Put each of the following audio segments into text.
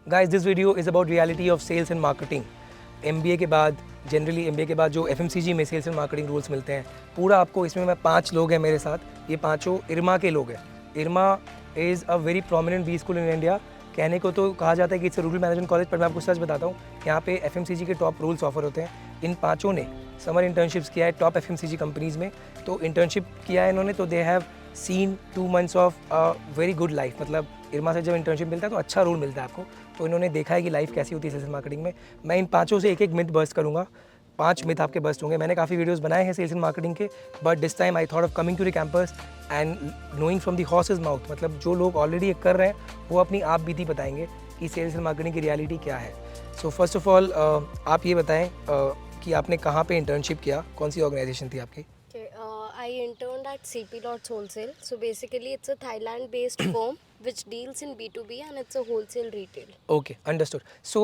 Guys, this video is about reality of sales and marketing. MBA के बाद generally MBA के बाद जो FMCG में सेल्स एंड मार्केटिंग रूल्स मिलते हैं, पूरा आपको इसमें मैं 5 लोग हैं मेरे साथ, ये पांचों IRMA के लोग हैं. IRMA is a very prominent B school in India. कहने को तो कहा जाता है कि इट्स रूरल मैनेजमेंट कॉलेज, पर मैं आपको सच बताता हूँ, यहाँ पे FMCG के टॉप रूल्स ऑफर होते हैं. इन पाँचों ने समर इंटर्नशिप्स किया है टॉप FMCG कंपनीज़ में. तो इंटर्नशिप किया है इन्होंने, तो they have seen 2 months of a very good life. मतलब IRMA से जब इंटर्नशिप मिलता है तो अच्छा रोल मिलता है आपको. तो इन्होंने देखा है कि लाइफ कैसी होती है सेल्स मार्केटिंग में. मैं इन पाँचों से एक एक मिथ बस्ट करूँगा. 5 मिथ आपके बस्ट होंगे. मैंने काफ़ी वीडियोस बनाए हैं सेल्स एंड मार्केटिंग के, but this time I thought of coming to the campus and knowing from the horse's mouth. मतलब जो लोग ऑलरेडी कर रहे हैं वो अपनी आप बीती बताएंगे कि सेल्स एंड मार्केटिंग की रियलिटी क्या है. सो फर्स्ट ऑफ ऑल आप ये बताएं कि आपने कहाँ पे इंटर्नशिप किया, कौन सी ऑर्गेनाइजेशन थी आपकी? I interned at CP Lots Wholesale. So basically it's a Thailand-based firm which deals in B2B and it's a wholesale retail. Okay, understood. So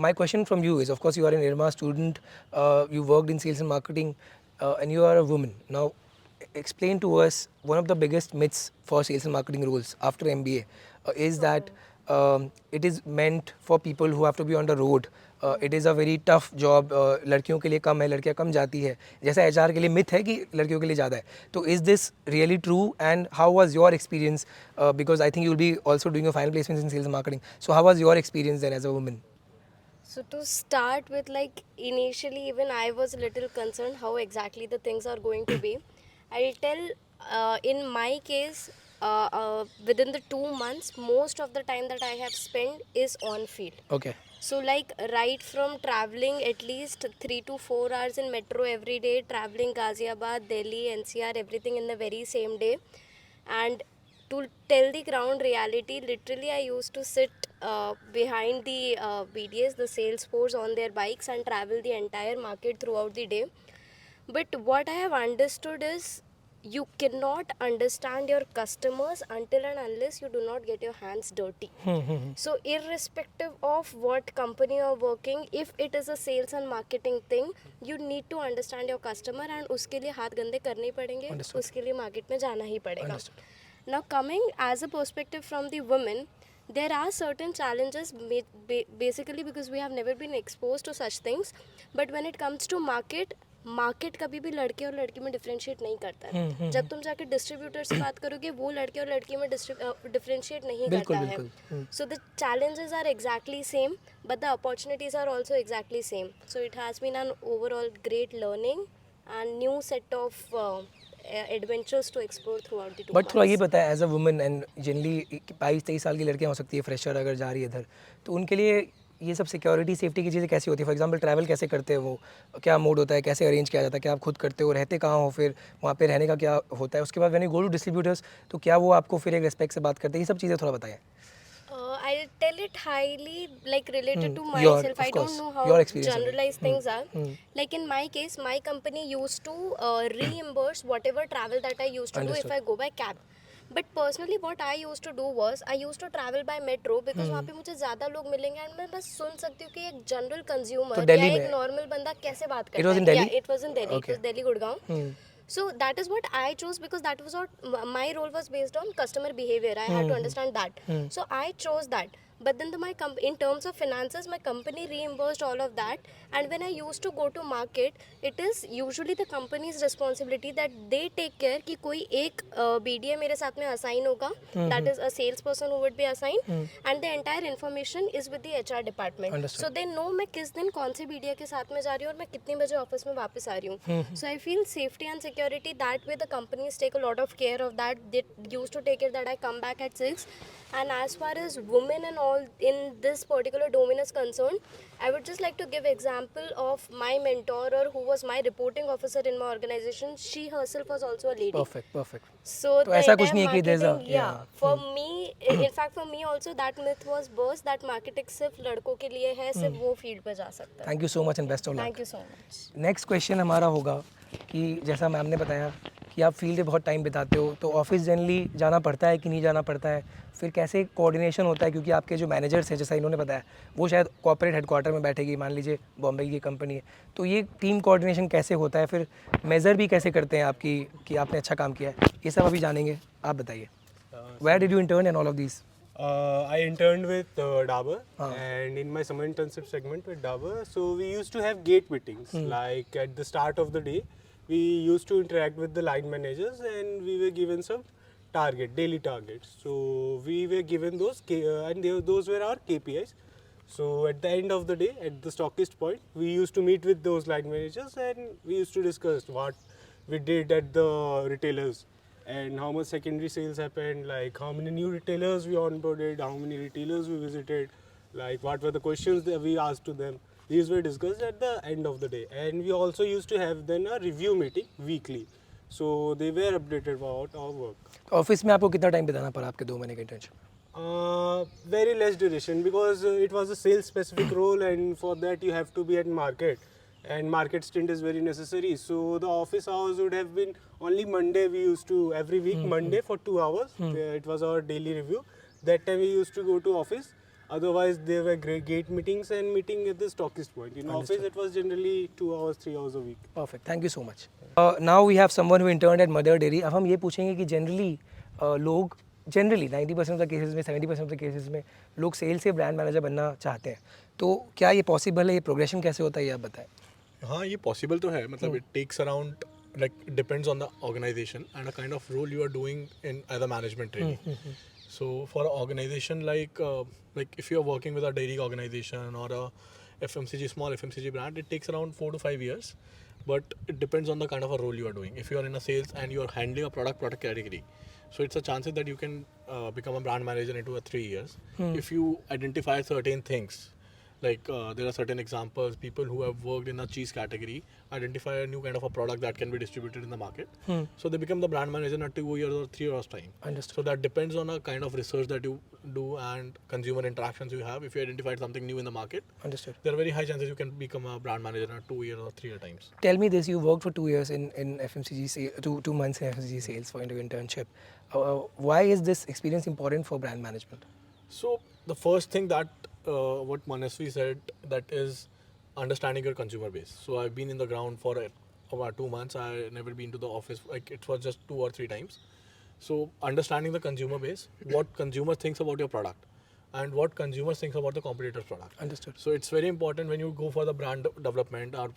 my question from you is, of course you are an IRMA student, you worked in sales and marketing, and you are a woman. Now explain to us one of the biggest myths for sales and marketing rules after MBA is that it is meant for people who have to be on the road. It is a very tough job. लड़कियों के लिए कम है, लड़कियां कम जाती है, जैसा HR के लिए मिथ है कि लड़कियों के लिए ज़्यादा है. तो is this really true and how was your experience? Because I think you will be also doing your final placements in sales and marketing. So how was your experience then as a woman? So to start with, like initially even I was a little concerned how exactly the things are going to be. I'll tell in my case within the 2 months most of the time that I have spent is on field. Okay. So like right from traveling at least 3 to 4 hours in metro every day, traveling Ghaziabad, Delhi, NCR, everything in the very same day. And to tell the ground reality, literally I used to sit behind the BDS, the sales force on their bikes and travel the entire market throughout the day. But what I have understood is you cannot understand your customers until and unless you do not get your hands dirty. So irrespective of what company you are working, if it is a sales and marketing thing, you need to understand your customer and उसके लिए हाथ गंदे करने ही पड़ेंगे, उसके लिए market में जाना ही पड़ेगा. Now coming as a perspective from the women, there are certain challenges basically because we have never been exposed to such things. But when it comes to market कभी भी लड़के और लड़की में डिफरेंशिएट नहीं करता है. जब तुम जाकर डिस्ट्रीब्यूटर से बात करोगे वो लड़के और लड़की में डिफरेंशिएट नहीं करता है. So the challenges are exactly same but the opportunities are also exactly same. So it has been an overall great learning and new set of adventures to explore throughout the 2 but थोड़ा ये बताया as a woman and generally 22-23 साल की लड़कियाँ हो सकती है fresher अगर जा रही है इधर, तो उनके लिए ये सब सिक्योरिटी सेफ्टी की चीज़ें कैसी होती है? फॉर एग्जांपल ट्रैवल कैसे करते हैं वो, क्या मोड होता है, कैसे अरेंज किया जाता है, क्या आप खुद करते हो, रहते कहाँ हो, फिर वहाँ पे रहने का क्या होता है? उसके बाद when you go to distributors तो क्या वो आपको फिर एक रिस्पेक्ट से बात करते हैं? ये सब चीज़ें थोड़ा बताएं. I'll tell it highly like related to myself. I don't know how generalized things are. Like in my case, my company used to reimburse whatever travel that I used to do if I go by cab. But personally what I used to do was I used to travel by metro because वहाँ पे मुझे ज़्यादा लोग मिलेंगे and मैं बस सुन सकती हूँ कि एक जनरल कंज्यूमर या एक नॉर्मल बंदा कैसे बात करता है. It was in Delhi? Yeah, it was in Delhi. It was Delhi, Gurgaon. So that is what I chose because that was what my role was based on customer behavior. I had to understand that. So I chose that. But then in terms of finances, my company reimbursed all of that. And when I used to go to market, it is usually the company's responsibility that they take care कि कोई एक BDA मेरे साथ में assign होगा. That is a salesperson who would be assigned. And the entire information is with the HR department. Understood. So they know मैं किस दिन कौन से BDA के साथ में जा रही हूँ और मैं कितने बजे ऑफिस में वापस आ रही हूँ. So I feel safety and security that way the companies take a lot of care of that. They used to take care that I come back at 6. And as far as women and all in this particular domain is concerned, I would just like to give example of my mentor or who was my reporting officer in my organization. She herself was also a lady. Perfect. So तो ऐसा कुछ नहीं है कि there's a for me, in fact for me also that myth was burst that marketing सिर्फ लड़कों के लिए है, सिर्फ वो फील्ड पे जा सकता है. Thank you so much and best of luck. Thank you so much. Next question हमारा होगा कि जैसा मैम ने बताया कि आप फील्ड में बहुत टाइम बिताते हो, तो ऑफिस जनरली जाना पड़ता है कि नहीं जाना पड़ता है, फिर कैसे कोऑर्डिनेशन होता है? क्योंकि आपके जो मैनेजर्स हैं, जैसा इन्होंने बताया, वो शायद कॉर्पोरेट हेडक्वार्टर में बैठेगी, मान लीजिए बॉम्बे की कंपनी है, तो ये टीम कोऑर्डिनेशन कैसे होता है? फिर मेज़र भी कैसे करते हैं कि आपने अच्छा काम किया है? ये सब अभी जानेंगे. आप बताइए, where did you intern and all of this? I interned with Dabur, and in my summer internship segment with Dabur, so we used to have gate meetings. Like at the start of the day, we used to interact with the line managers, and we were given some daily targets. So we were given those, and those were our KPIs. So at the end of the day, at the stockist point, we used to meet with those line managers, and we used to discuss what we did at the retailers and how much secondary sales happened, like how many new retailers we onboarded, how many retailers we visited, like what were the questions that we asked to them. These were discussed at the end of the day, and we also used to have then a review meeting weekly. So they were updated about our work. Office में आपको कितना time बिताना पड़ा आपके 2 महीने के internship? Very less duration because it was a sales specific role, and for that you have to be at market, and market stint is very necessary. So the office hours would have been only Monday. We used to every week Monday for 2 hours. It was our daily review. That time we used to go to office. Otherwise there were great gate meetings and meeting at the stockist point. In office it was generally 2 hours, 3 hours a week. Perfect. Thank you so much. Now we have someone who interned at Mother Dairy. अब हम ये पूछेंगे कि लोग generally 90% of the cases में 70% of the cases में लोग cell से ब्रांड मैनेजर बनना चाहते हैं, तो क्या ये पॉसिबल है? ये प्रोग्रेशन कैसे होता है, ये आप बताएं. हाँ, ये पॉसिबल तो है. मतलब it takes around like depends on the organization and a kind of role you are doing in as a management training. So for an organization like if you are working with a dairy organization or a FMCG small FMCG brand, it takes around 4 to 5 years, but it depends on the kind of a role you are doing. If you are in a sales and you are handling a product category, so it's a chances that you can become a brand manager into a 3 years if you identify certain things. Like there are certain examples, people who have worked in a cheese category identify a new kind of a product that can be distributed in the market. So they become the brand manager in a 2 years or 3 years time. Understood. So that depends on a kind of research that you do and consumer interactions you have. If you identified something new in the market, Understood. there are very high chances you can become a brand manager in a 2 years or 3 year times. Tell me this, you worked for 2 years in FMCG sales, 2 months in FMCG sales for your internship. Why is this experience important for brand management? So the first thing that what Manasvi said, that is understanding your consumer base. So I've been in the ground for about 2 months. I never been to the office. Like it was just 2 or 3 times. So understanding the consumer base, what consumers thinks about your product, and what consumers thinks about the competitor's product. Understood. So it's very important when you go for the brand development or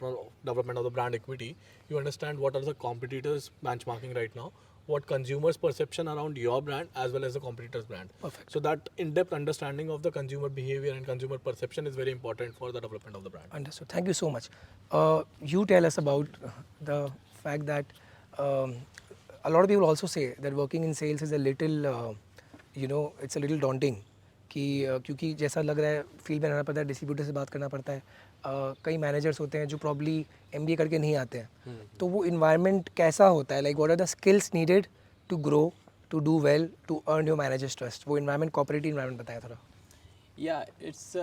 development of the brand equity, you understand what are the competitors benchmarking right now, what consumers' perception around your brand as well as the competitor's brand. Perfect. So that in-depth understanding of the consumer behavior and consumer perception is very important for the development of the brand. Understood. Thank you so much. You tell us about the fact that a lot of people also say that working in sales is a little, it's a little daunting. कि क्योंकि जैसा लग रहा है field में रहना पड़ता है, डिस्ट्रीब्यूटर से बात करना पड़ता है, कई मैनेजर्स होते हैं जो प्रॉब्ली MBA करके नहीं आते हैं, तो वो इन्वायरमेंट कैसा होता है? Like what are the skills needed to grow, to do well, to earn your manager's trust? वो इन्वायरमेंट, कॉपरेटिव इन्वायरमेंट बताया थोड़ा. Yeah, it's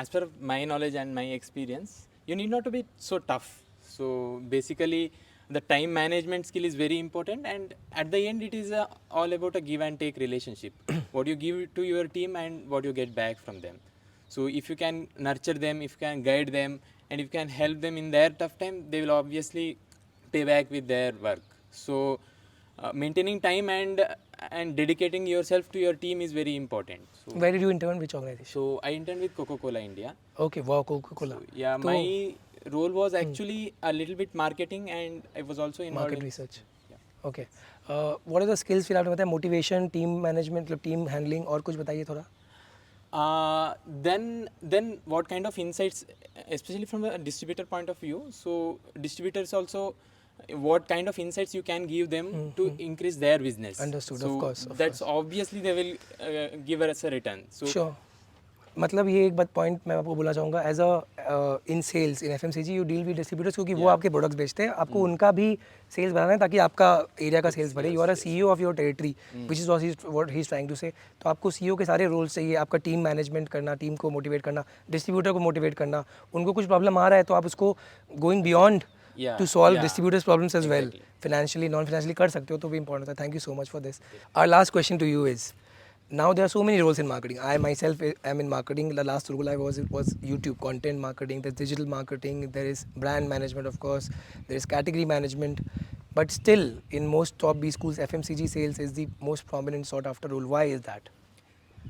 as per my knowledge and my experience, you need not to be so tough. So basically, the time management skill is very important, and at the end, it is all about a give and take relationship. What you give to your team and what you get back from them. So if you can nurture them, if you can guide them, and if you can help them in their tough time, they will obviously pay back with their work. So maintaining time and dedicating yourself to your team is very important. So, Where did you intern? Which organization? so I interned with Coca-Cola India. Okay, wow, Coca-Cola. Yeah, my role was actually a little bit marketing, and I was also involved market in research. Yeah. Okay, what are the skills? फिर आपने बताया motivation, team management, मतलब team handling, और कुछ बताइए थोड़ा. Then what kind of insights, especially from a distributor point of view, so distributors also, what kind of insights you can give them to increase their business. Understood, So of course, of that's obviously they will give us a return. So sure. मतलब ये एक बात point मैं आपको बोलना चाहूँगा, as a in sales in FMCG you deal with distributors, क्योंकि वो आपके प्रोडक्ट्स बेचते हैं, आपको उनका भी सेल्स बढ़ाना है ताकि आपका एरिया का सेल्स बढ़े. You are a CEO of your territory, which is what he is trying to say. तो आपको CEO के सारे रोल्स चाहिए, आपका टीम मैनेजमेंट करना, टीम को मोटिवेट करना, डिस्ट्रीब्यूटर को मोटिवेट करना, उनको कुछ प्रॉब्लम आ रहा है तो आप उसको going beyond Yeah, to solve yeah. Distributors problems as well, financially non financially कर सकते हो, तो भी इंपॉर्टेंट है. Thank you so much for this. Our last question to you is, now there are so many roles in marketing. I myself am in marketing. The last role I was YouTube content marketing. There's digital marketing, there is brand management, of course, there is category management, but still in most top B schools FMCG sales is the most prominent sought after role. Why is that?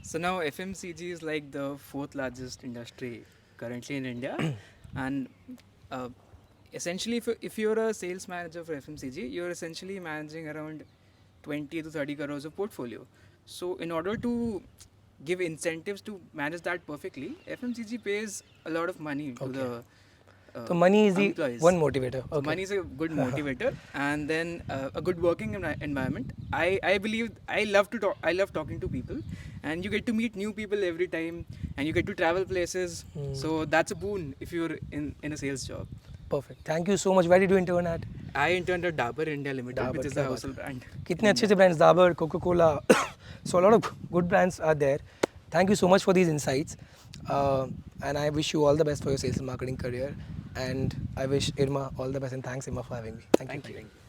So now FMCG is like the fourth largest industry currently in India, and uh, essentially, if you're a sales manager for FMCG, you're essentially managing around 20 to 30 crores of portfolio. So in order to give incentives to manage that perfectly, FMCG pays a lot of money to the So money is the employees. one motivator. So money is a good motivator, and then a good working environment. I believe I love to talk. I love talking to people, and you get to meet new people every time, and you get to travel places. So that's a boon if you're in a sales job. Perfect. Thank you so much. Where did you intern at? I interned at Dabur India Limited, Dabur, which is क्या the बात household brand. कितने अच्छे अच्छे brands, Dabur, Coca-Cola. So a lot of good brands are there. Thank you so much for these insights. And I wish you all the best for your sales and marketing career. And I wish IRMA all the best, and thanks IRMA for having me. Thank you. Thank you.